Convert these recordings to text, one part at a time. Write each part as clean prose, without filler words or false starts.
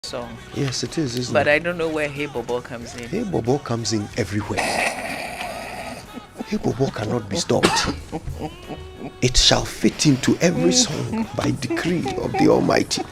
song. Yes, it is, isn't But it? I don't know where Hey Bobo comes in. Hey Bobo comes in everywhere. Hey Bobo cannot be stopped. It shall fit into every song by decree of the Almighty.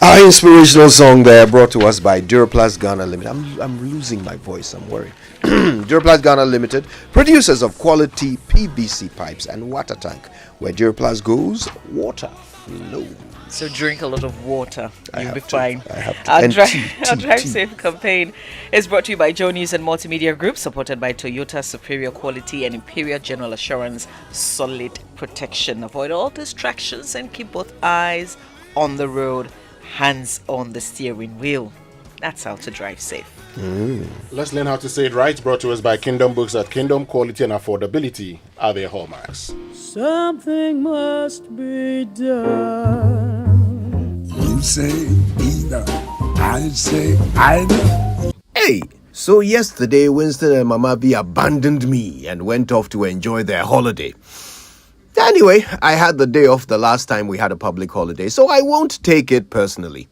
Our inspirational song there brought to us by Duraplast Ghana Limited. I'm losing my voice, I'm worried. Duraplast Ghana Limited, producers of quality PVC pipes and water tank. Where Duraplast goes, water flows. So drink a lot of water. You'll be to. fine. I have to. Our And Drive tea. Safe campaign is brought to you by Joe News and Multimedia Group, supported by Toyota Superior Quality and Imperial General Assurance Solid Protection. Avoid all distractions and keep both eyes on the road, hands on the steering wheel. That's how to drive safe. Let's learn how to say it right. Brought to us by Kingdom Books. At Kingdom, quality and affordability are their hallmarks. Something must be done. You say either, I say either. Hey, so yesterday Winston and Mamavi abandoned me and went off to enjoy their holiday. Anyway, I had the day off the last time we had a public holiday, so I won't take it personally.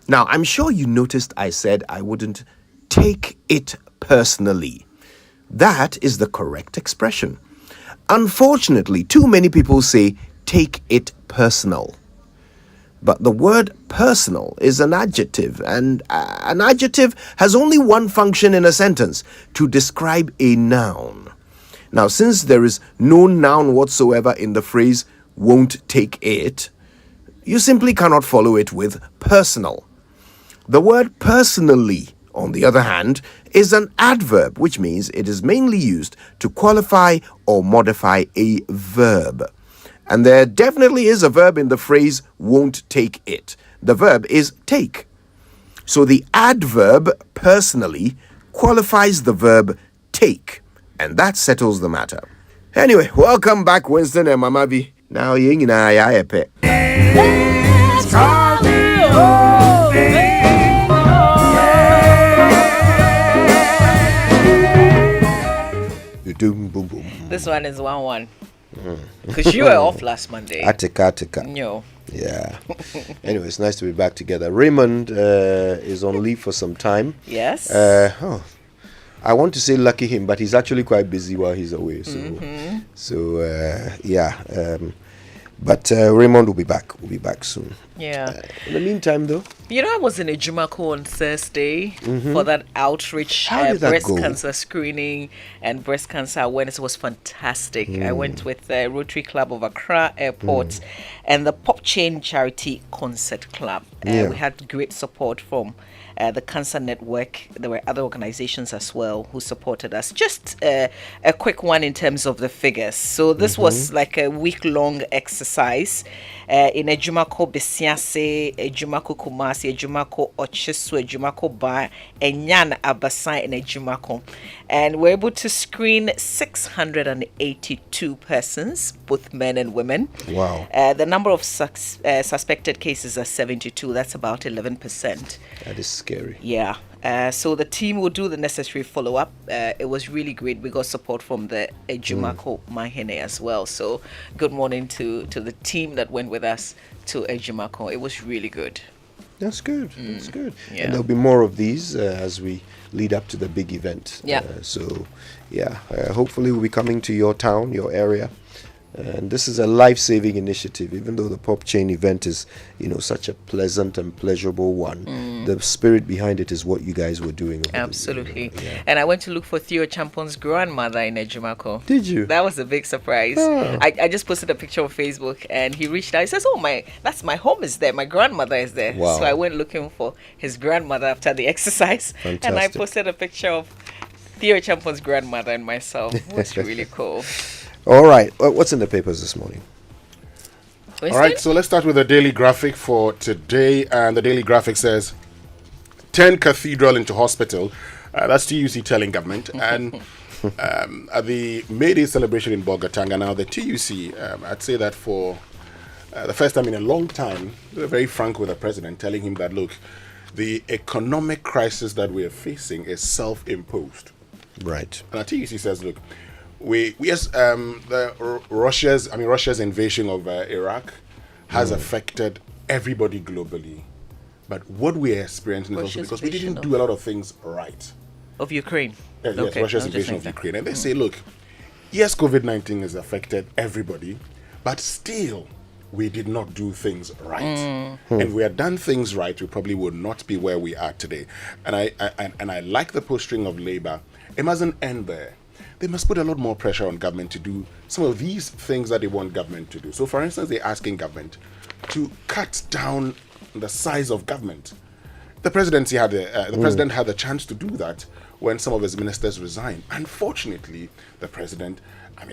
Now, I'm sure you noticed I said I wouldn't take it personally. That is the correct expression. Unfortunately, too many people say take it personal. But the word personal is an adjective, and an adjective has only one function in a sentence: to describe a noun. Now, since there is no noun whatsoever in the phrase won't take it, you simply cannot follow it with personal. The word personally, on the other hand, is an adverb, which means it is mainly used to qualify or modify a verb. And there definitely is a verb in the phrase won't take it. The verb is take. So the adverb personally qualifies the verb take, and that settles the matter. Anyway, welcome back, Winston and Mamavi. Now, ying na ya epe. Boom, boom, boom. This one is 1-1. Because you were off last Monday. Attica. No. Yeah. Anyway, it's nice to be back together. Raymond is on leave for some time. Yes. I want to say lucky him, but he's actually quite busy while he's away. But Raymond will be back. We'll be back soon. Yeah. In the meantime, though, You know, I was in Ejumako on Thursday for that outreach How did that breast go? cancer screening and breast cancer awareness. It was fantastic. I went with the Rotary Club of Accra Airport and the Pop Chain Charity Concert Club. Yeah. We had great support from the Cancer Network. There were other organizations as well who supported us. Just a quick one in terms of the figures. So this was like a week-long exercise in Ejumako Besiase, Ejumako Kumasi, Ejumako Ochisu, Ejumako Ba, Enyan Abasan, and Ejumako. And we're able to screen 682 persons, both men and women. Wow. The number of suspected cases are 72. That's about 11%. that is scary. Yeah. So the team will do the necessary follow-up. It was really great. We got support from the Ejumako Mahene as well. So good morning to the team that went with us to Ejumako. It was really good. That's good. That's good. Yeah. And there'll be more of these as we lead up to the big event. Yeah. Hopefully we'll be coming to your town, your area. And this is a life-saving initiative, even though the Pop Chain event is, such a pleasant and pleasurable one. The spirit behind it is what you guys were doing. over the- Absolutely. yeah. And I went to look for Theo Champon's grandmother in Ejumako. Did you? That was a big surprise. Oh. I just posted a picture on Facebook and he reached out. He says, that's my home is there. My grandmother is there. Wow. So I went looking for his grandmother after the exercise. And I Fantastic. posted a picture of Theo Champon's grandmother and myself. It was really cool. All right. What's in the papers this morning? All right, so let's start with the daily graphic for today. And the daily graphic says 10 cathedral into hospital. That's TUC telling government. And at the May Day celebration in Bogatanga, now the TUC, I'd say that for the first time in a long time, they were very frank with the president, telling him that, look, the economic crisis that we are facing is self-imposed. Right. And our TUC says, look, Russia's invasion of Iraq has affected everybody globally. But what we're experiencing is also Russia's because we didn't invasion do a lot of things right. of Ukraine. Yes, Okay, Russia's I was just invasion saying of that. Ukraine. And they say, look, yes, COVID-19 has affected everybody, but still, we did not do things right. And if we had done things right, we probably would not be where we are today. And I like the posturing of Labour. It mustn't end there. They must put a lot more pressure on government to do some of these things that they want government to do. So, for instance, they're asking government to cut down the size of government. The presidency had the president had the chance to do that when some of his ministers resigned. Unfortunately, the president,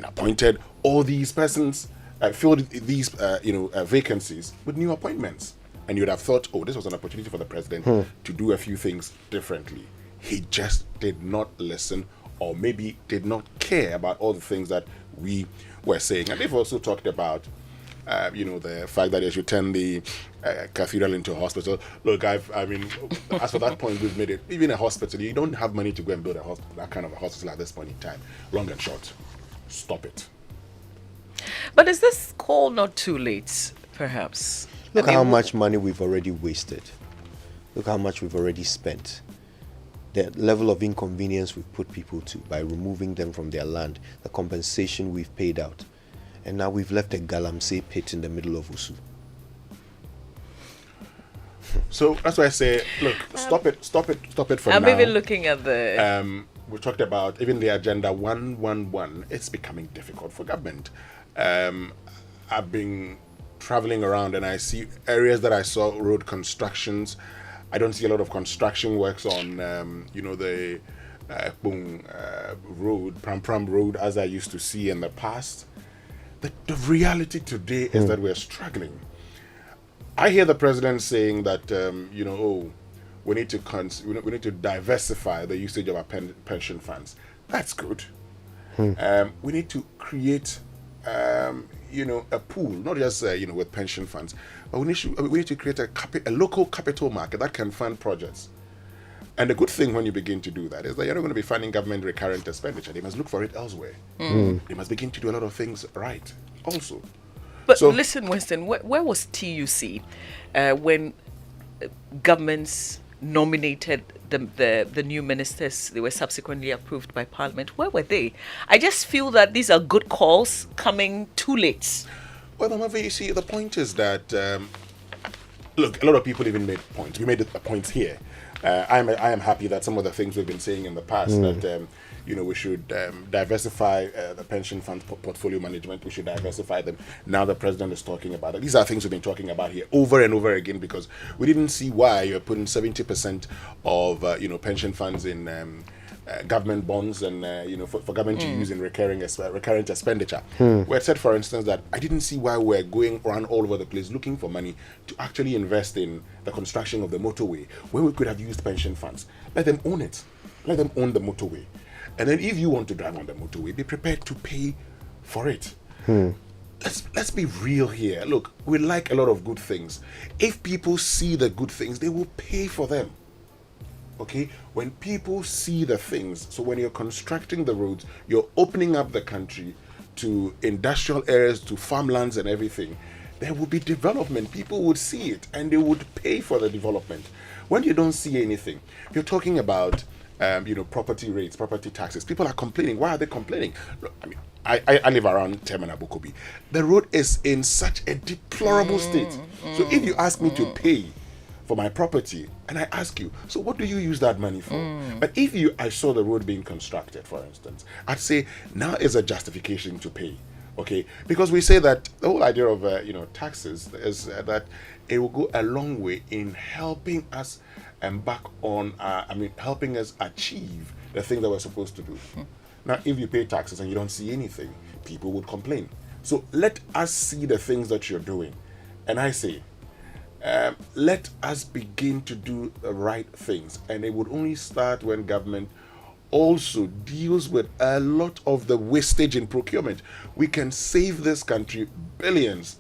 appointed all these persons, filled these vacancies with new appointments. And you'd have thought, oh, this was an opportunity for the president to do a few things differently. He just did not listen, or maybe did not care about all the things that we were saying. And they've also talked about the fact that they should turn the cathedral into a hospital. Look, as for that point, we've made it. Even a hospital, you don't have money to go and build a hospital, that kind of a hospital at this point in time. Long and short, stop it. But is this call not too late, perhaps? Look how much money we've already wasted. Look how much we've already spent. The level of inconvenience we've put people to by removing them from their land, the compensation we've paid out. And now we've left a galamsey pit in the middle of Usu. So that's why I say, look, stop it for now. I'm even looking at the... we talked about even the agenda 111. It's becoming difficult for government. I've been traveling around and I see areas that I saw road constructions. I don't see a lot of construction works on, the road, Pram Road, as I used to see in the past. The reality today is that we're struggling. I hear the president saying that, we need to diversify the usage of our pension funds. That's good. We need to create, a pool, not just with pension funds, but we need to create a local capital market that can fund projects. And the good thing when you begin to do that is that you're not going to be funding government recurrent expenditure. They must look for it elsewhere. They must begin to do a lot of things right also. But listen, Winston, where was TUC when governments nominated the new ministers? They were subsequently approved by Parliament. Where were they? I just feel that these are good calls coming too late. Well, Mamavi, you see, the point is that, look, a lot of people even made points. We made points here. I am happy that some of the things we've been saying in the past, that we should diversify the pension fund portfolio management. We should diversify them. Now the president is talking about it. These are things we've been talking about here over and over again, because we didn't see why you're putting 70% of pension funds in government bonds and for government to use in recurrent expenditure. We had said, for instance, that I didn't see why we're going around all over the place looking for money to actually invest in the construction of the motorway, where we could have used pension funds. Let them own it. Let them own the motorway. And then if you want to drive on the motorway, be prepared to pay for it. Let's be real here. Look, we like a lot of good things. If people see the good things, they will pay for them. Okay, when people see the things, so when you're constructing the roads, you're opening up the country to industrial areas, to farmlands and everything, there will be development. People would see it and they would pay for the development. When you don't see anything, you're talking about property rates, property taxes. People are complaining. Why are they complaining? Look, I live around Terminal Bokobi. The road is in such a deplorable state. So if you ask me to pay for my property, and I ask you, so what do you use that money for? But if I saw the road being constructed, for instance, I'd say now is a justification to pay. Okay, because we say that the whole idea of taxes is that it will go a long way in helping us embark on helping us achieve the thing that we're supposed to do. Now, if you pay taxes and you don't see anything, people would complain. So let us see the things that you're doing, and I say, let us begin to do the right things, and it would only start when government also deals with a lot of the wastage in procurement. We can save this country billions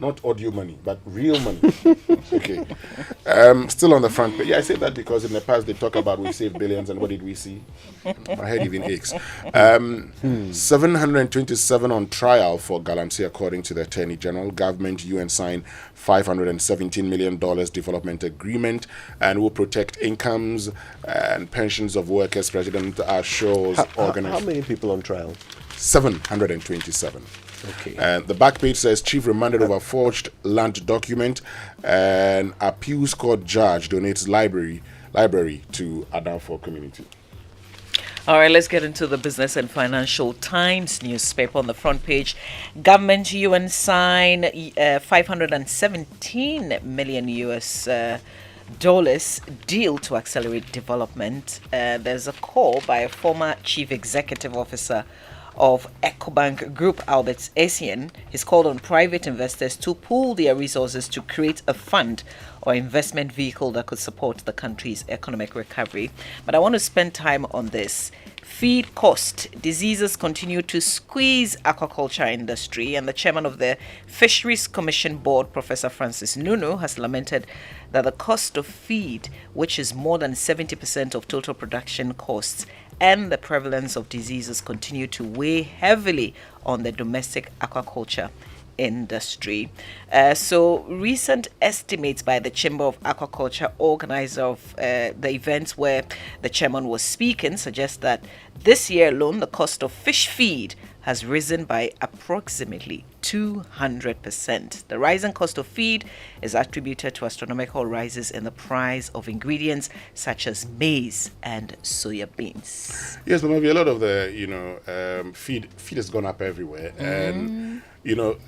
not audio money, but real money. Okay. Still on the front page. Yeah, I say that because in the past they talk about we saved billions, and what did we see? My head even aches. 727 on trial for Galamsey, according to the Attorney General. Government UN signed $517 million development agreement and will protect incomes and pensions of workers. President assures How many people on trial? 727. Okay. And the back page says chief remanded over forged land document, and appeals court judge donates library to Adanfor community. All right, let's get into the Business and Financial Times newspaper. On the front page, government UN sign $517 million US dollars deal to accelerate development. There's a call by a former chief executive officer of EcoBank Group, Albert Essien. He's called on private investors to pool their resources to create a fund or investment vehicle that could support the country's economic recovery. But I want to spend time on this. Feed cost. Diseases continue to squeeze aquaculture industry, and the chairman of the Fisheries Commission Board, Professor Francis Nunu, has lamented that the cost of feed, which is more than 70% of total production costs, and the prevalence of diseases continue to weigh heavily on the domestic aquaculture industry. So recent estimates by the Chamber of Aquaculture, organizer of the events where the chairman was speaking, suggest that this year alone the cost of fish feed has risen by approximately 200%. The rising cost of feed is attributed to astronomical rises in the price of ingredients such as maize and soya beans. Yes, but maybe a lot of the feed has gone up everywhere, and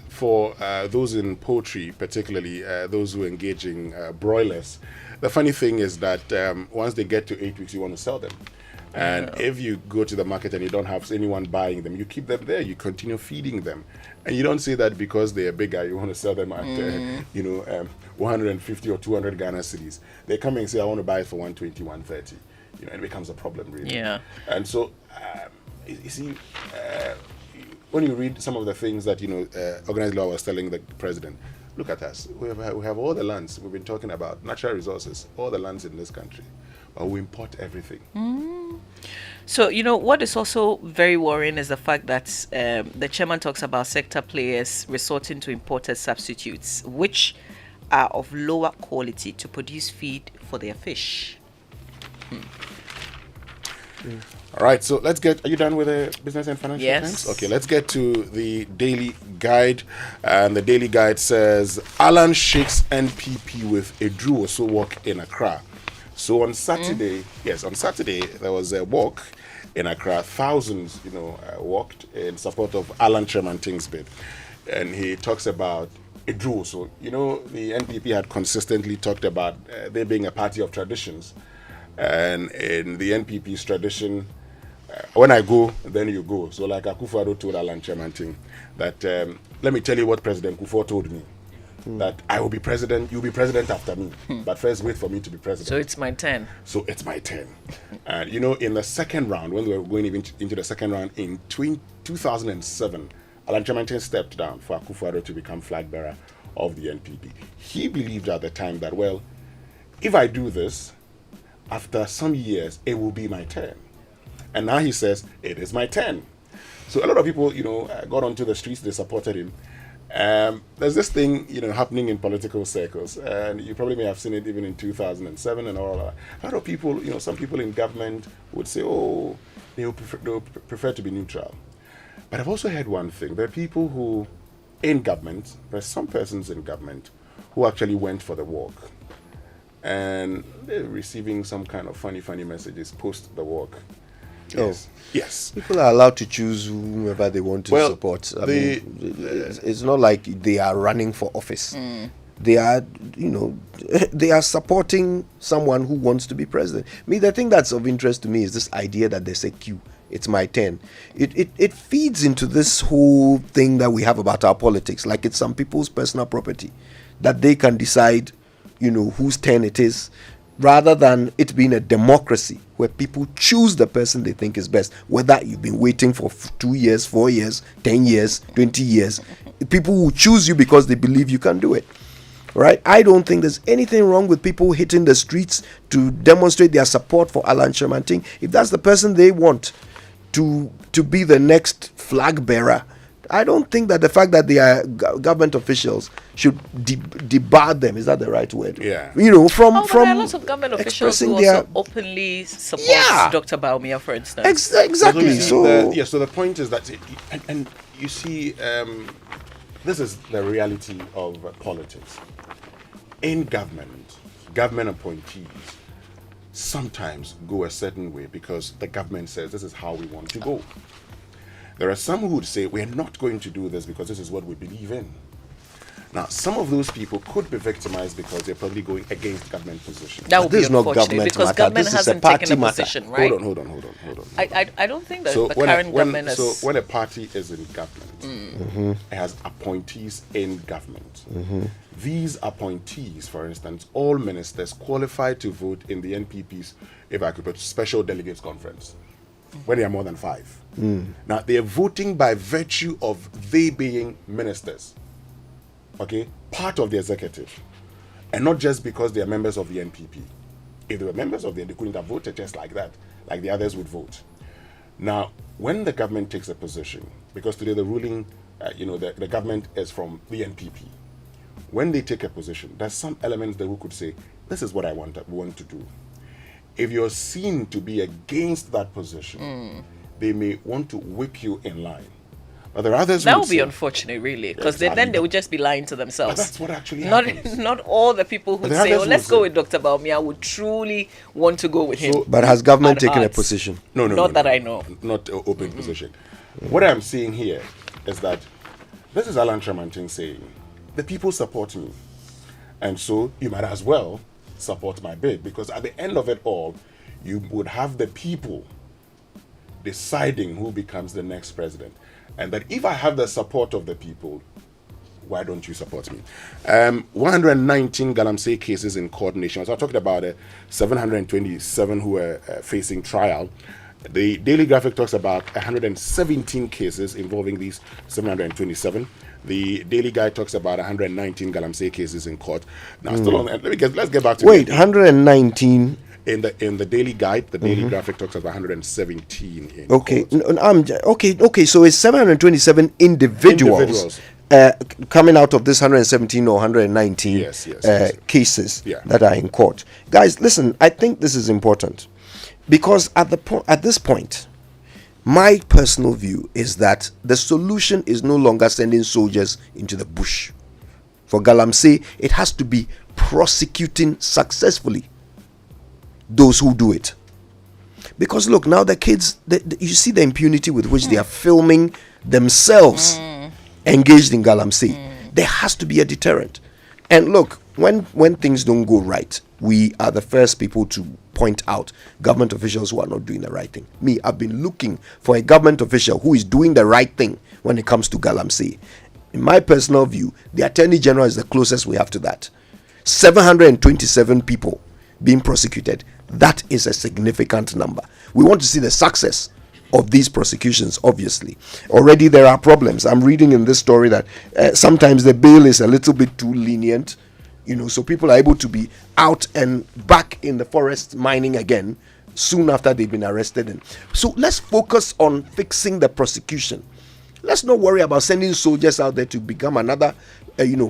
for those in poultry, particularly those who engage in broilers, the funny thing is that once they get to 8 weeks, you want to sell them. And if you go to the market and you don't have anyone buying them, you keep them there, you continue feeding them. And you don't say that because they're bigger, you want to sell them at 150 or 200 Ghana cedis. They come and say, I want to buy it for 120, 130. And it becomes a problem, really. Yeah. And so, you see, when you read some of the things that, Organized Law was telling the president, look at us. We have all the lands we've been talking about, natural resources, all the lands in this country. But we import everything. So, what is also very worrying is the fact that the chairman talks about sector players resorting to imported substitutes, which are of lower quality to produce feed for their fish. All right, so let's get, are you done with the Business and Financial Times? Okay, let's get to the Daily Guide. And the Daily Guide says, Alan shakes NPP with a Owusu walk in Accra. So on Saturday, there was a walk in Accra. Thousands, walked in support of Alan Tremanting's bid. And he talks about Edru. So, the NPP had consistently talked about there being a party of traditions. And in the NPP's tradition, when I go, then you go. So like Akufo-Addo told Alan Tremanting that, let me tell you what President Akufo told me. That I will be president, you'll be president after me. But first, wait for me to be president. So it's my turn. And, in the second round, when we were going into the second round in 2007, Alan Tremanting stepped down for Akufo-Addo to become flag bearer of the NPP. He believed at the time that, well, if I do this, after some years, it will be my turn. And now he says, it is my turn. So a lot of people, got onto the streets, they supported him. There's this thing, happening in political circles, and you probably may have seen it even in 2007 and all that. A lot of people, some people in government would say, oh, they'll prefer to be neutral. But I've also heard one thing. There are people who, in government, there are some persons in government who actually went for the walk. And they're receiving some kind of funny messages post the walk. Yes. Yes. People are allowed to choose whomever they want to support. It's not like they are running for office. They are, they are supporting someone who wants to be president. The thing that's of interest to me is this idea that there's a queue. It's my turn. It feeds into this whole thing that we have about our politics, like it's some people's personal property, that they can decide, whose turn it is. rather than it being a democracy where people choose the person they think is best, whether you've been waiting for 2 years, 4 years, 10 years, 20 years. People will choose you because they believe you can do it. Right? I don't think there's anything wrong with people hitting the streets to demonstrate their support for Alan Kyerematen. If that's the person they want to be the next flag bearer, I don't think that the fact that they are government officials should debar them. Is that the right word? Yeah. You know, from there are lots of government officials who also openly support Dr. Bawumia, for instance. Exactly. So the point is that, and you see, this is the reality of politics. In government appointees sometimes go a certain way because the government says this is how we want to go. There are some who would say we're not going to do this because this is what we believe in. Now, some of those people could be victimized because they're probably going against government positions. That would be unfortunate government because matter. government This is hasn't a party taken a matter. position, right? Hold on. I don't think that the current government has... So when a party is in government, it has appointees in government. These appointees, for instance, all ministers qualify to vote in the NPP's, if I could put, special delegates conference, when they are more than 5. Now, they are voting by virtue of they being ministers, okay, part of the executive, and not just because they are members of the NPP. If they were members of the, they couldn't have voted just like that, like the others would vote. Now, when the government takes a position, because today the ruling, the government is from the NPP. When they take a position, there's some elements that we could say, this is what I want to do. If you're seen to be against that position, they may want to whip you in line. But there are others that would be unfortunate, really, because then they would just be lying to themselves. But that's what actually happens. Not all the people who say, let's go with Dr. Bawumia would truly want to go with him. But has government taken a position? No. Not that I know. Not an open position. What I'm seeing here is that this is Alan Kyerematen saying, the people support me. And so you might as well support my bid, because at the end of it all, you would have the people deciding who becomes the next president. And that if I have the support of the people, why don't you support me? 119 Galamsey cases in court nationwide. So I'm talking about 727 who were facing trial. The Daily Graphic talks about 117 cases involving these 727. The Daily Guide talks about 119 Galamsey cases in court. Now, still on. Let's get back to 119. In the Daily Guide, the Daily Graphic talks about 117 in okay. court. Okay. So it's 727 individuals. Coming out of this 117 or 119 yes. cases that are in court. Guys, listen, I think this is important because at this point, my personal view is that the solution is no longer sending soldiers into the bush. For Galamsey, it has to be prosecuting successfully those who do it. Because look, now the kids, you see the impunity with which they are filming themselves engaged in Galamsey. There has to be a deterrent. And look, when things don't go right, we are the first people to point out government officials who are not doing the right thing. Me, I've been looking for a government official who is doing the right thing when it comes to Galamsey. In my personal view, the Attorney General is the closest we have to that. 727 people being prosecuted. That is a significant number. We want to see the success of these prosecutions, obviously. Already there are problems. I'm reading in this story that sometimes the bail is a little bit too lenient, so people are able to be out and back in the forest mining again soon after they've been arrested. And so let's focus on fixing the prosecution. Let's not worry about sending soldiers out there to become another,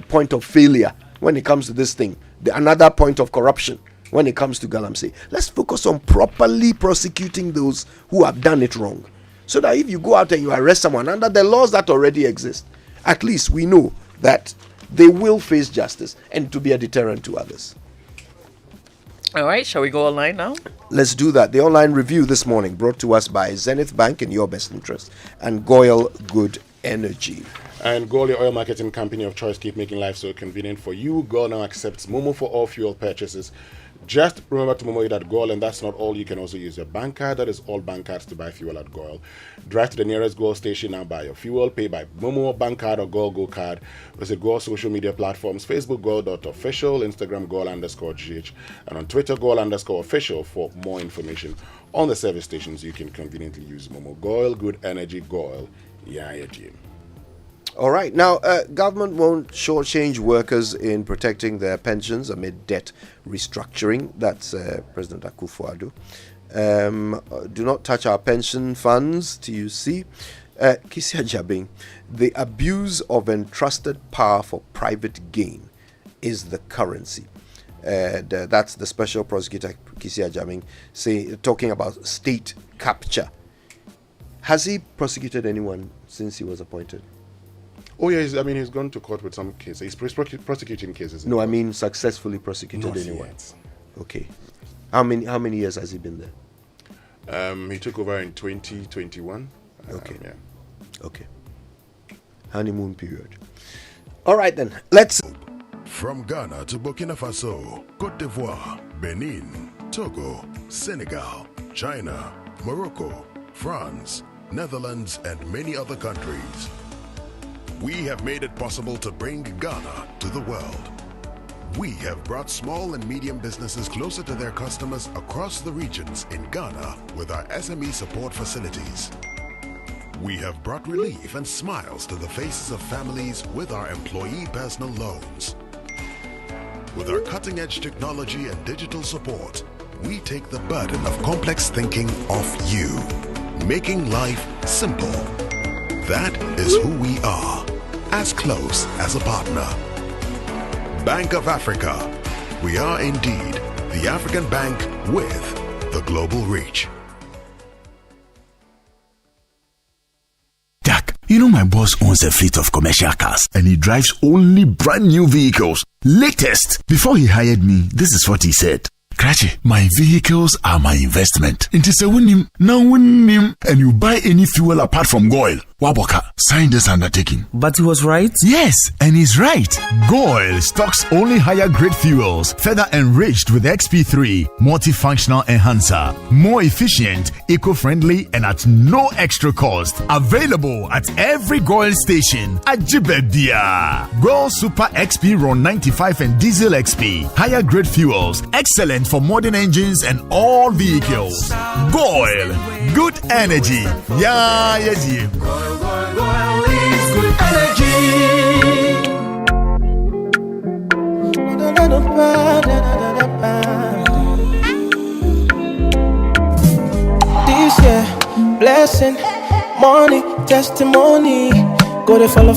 point of failure when it comes to this thing, another point of corruption when it comes to Galamsey. Let's focus on properly prosecuting those who have done it wrong. So that if you go out and you arrest someone under the laws that already exist, at least we know that they will face justice and to be a deterrent to others. All right, shall we go online now? Let's do that. The online review this morning brought to us by Zenith Bank in your best interest and Goyle Good Energy. And Goyle, your oil marketing company of choice, keep making life so convenient for you. Goyle now accepts Momo for all fuel purchases. Just remember to Momo it at Goil, and that's not all. You can also use your bank card. That is all bank cards to buy fuel at Goil. Drive to the nearest Goil station and buy your fuel. Pay by Momo, bank card, or Goil Go card. Visit Goil social media platforms: Facebook Goil.official, Instagram Goil_GH, and on Twitter Goil_official for more information on the service stations. You can conveniently use Momo. Goil, good energy. Goil. Yeah, Jim. All right. Now, government won't shortchange workers in protecting their pensions amid debt restructuring. That's President Akufo-Addo. Do not touch our pension funds, TUC. Kisi-Agyabeng, the abuse of entrusted power for private gain is the currency. That's the special prosecutor, Kisi-Agyabeng, talking about state capture. Has he prosecuted anyone since he was appointed? Oh yeah, he's gone to court with some cases. He's prosecuting cases. No, I mean successfully prosecuted anyone. Yet. Okay. How many years has he been there? He took over in 2021. Okay. Yeah. Okay. Honeymoon period. All right then. Let's. From Ghana to Burkina Faso, Côte d'Ivoire, Benin, Togo, Senegal, China, Morocco, France, Netherlands, and many other countries. We have made it possible to bring Ghana to the world. We have brought small and medium businesses closer to their customers across the regions in Ghana with our SME support facilities. We have brought relief and smiles to the faces of families with our employee personal loans. With our cutting-edge technology and digital support, we take the burden of complex thinking off you, making life simple. That is who we are, as close as a partner. Bank of Africa. We are indeed the African bank with the global reach. Jack, you know my boss owns a fleet of commercial cars and he drives only brand new vehicles. Latest. Before he hired me, this is what he said. Krachi, my vehicles are my investment. It is a winning, now winning, and you buy any fuel apart from Goil. Waboka, sign this undertaking. But he was right? Yes, and he's right. Goil stocks only higher grade fuels, further enriched with XP3, multifunctional enhancer, more efficient, eco-friendly, and at no extra cost. Available at every Goil station at Jibebia. Goil Super XP Ron 95 and Diesel XP, higher grade fuels, excellent for modern engines and all vehicles. Goil, good energy. Yeah, yes, Good energy. This year, blessing, money, testimony. Go to follow,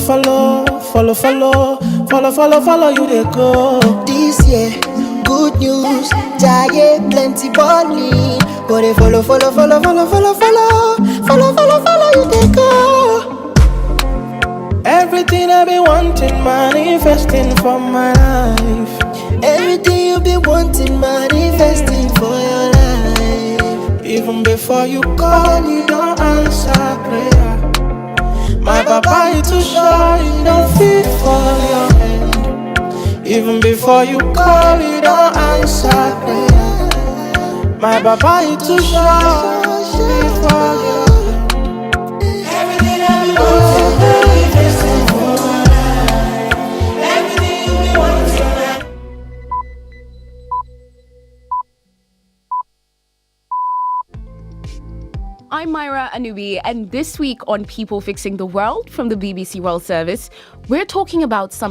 you they go. This year, good news, giant plenty money. Go to follow, you they go. Everything I've been wanting, manifesting for my life. Everything you've been wanting, manifesting for your life. Even before you call, you don't answer prayer. My papa is too shy, you don't fit for your hand. Even before you call, you don't answer prayer. My papa is too shy, fit for your hand. Everything I've been wanting, manifesting for my life. Everything you've been wanting. I'm Myra Anubi, and this week on People Fixing the World from the BBC World Service, we're talking about some